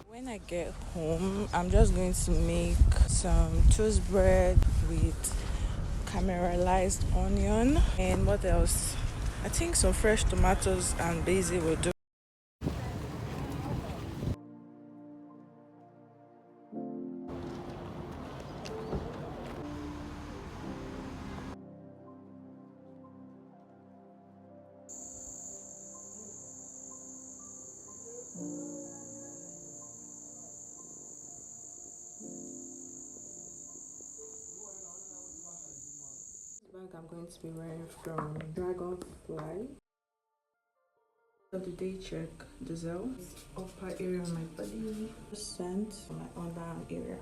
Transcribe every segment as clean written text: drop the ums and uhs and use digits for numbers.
When I get home, I'm just going to make some toast bread with caramelized onion and what else? I think some fresh tomatoes and basil will do. Bag I'm going to be wearing from Dragonfly. Of the day check the cells, upper area of my body, scent my underarm area.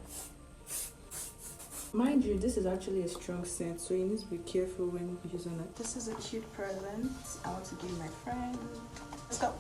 Mind you, this is actually a strong scent, so you need to be careful when using it. This is a cute present I want to give my friend. Let's go.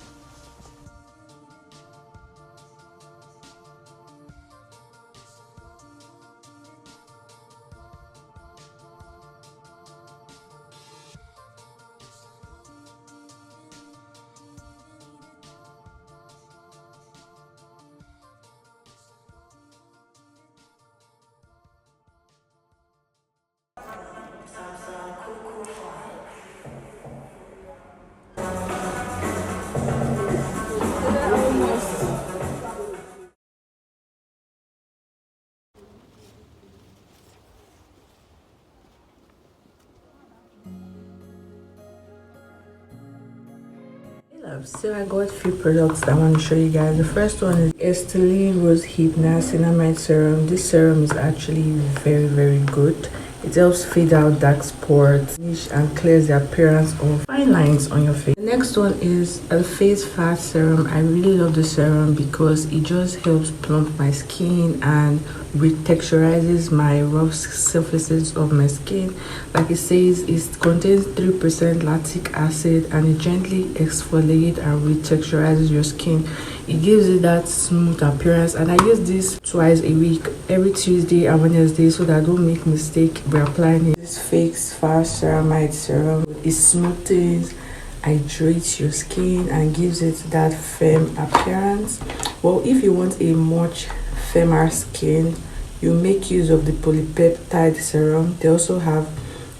So I got a few products that I want to show you guys. The first one is Estee Rose Hip Niacinamide Serum. This serum is actually very good. It helps fade out dark spots and clears the appearance of fine lines on your face. The next one is a Facefacts serum. I really love the serum because it just helps plump my skin and retexturizes my rough surfaces of my skin. Like it says, it contains 3% lactic acid and it gently exfoliates and retexturizes your skin. It gives it that smooth appearance, and I use this twice a week, every Tuesday and Wednesday, so that I don't make mistake reapplying it. This Facefacts ceramide serum, it smoothens, hydrates your skin and gives it that firm appearance. Well, if you want a much firmer skin, you make use of the polypeptide serum. They also have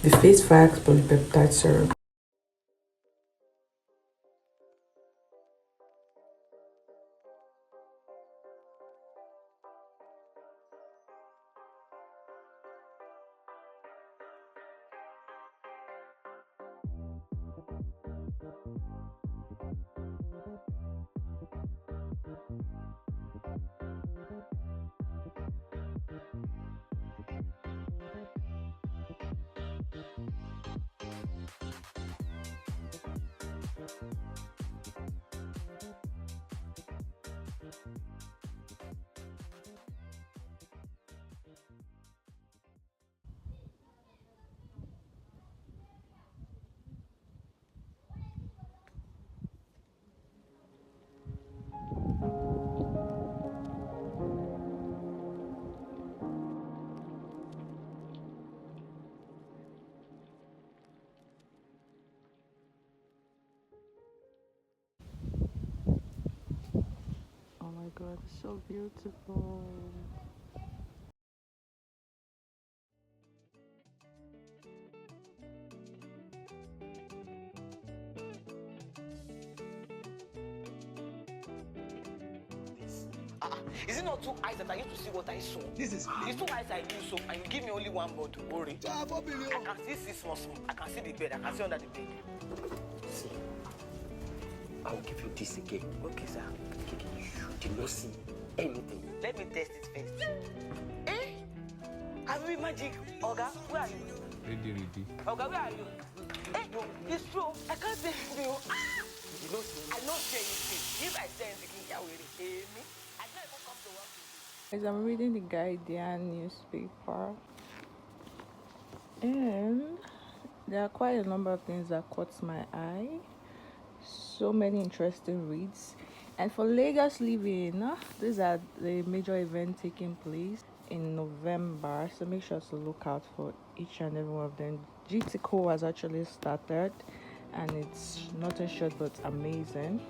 the Facefacts polypeptide serum. Oh my god, so beautiful. Is it not 2 eyes that I used to see what I saw? This is it's 2 eyes I do so, and you give me only 1 bottle. Worry. I can still see small. I can see the bed. I can see under the bed. See, I will give you this again. Okay, sir. You did not see anything. Let me test it first. Eh? Have you magic? Oga, where are you? Ready. Oga, where are you? Eh, no, it's true. I can't say anything. You know, I don't say anything. If I say anything, I will repay me. I don't even come to work. As I'm reading the Guardian newspaper, And there are quite a number of things that caught my eye. So many interesting reads. And for Lagos Living, these are the major events taking place in November, so make sure to look out for each and every one of them. GTCO has actually started, and it's nothing short but amazing.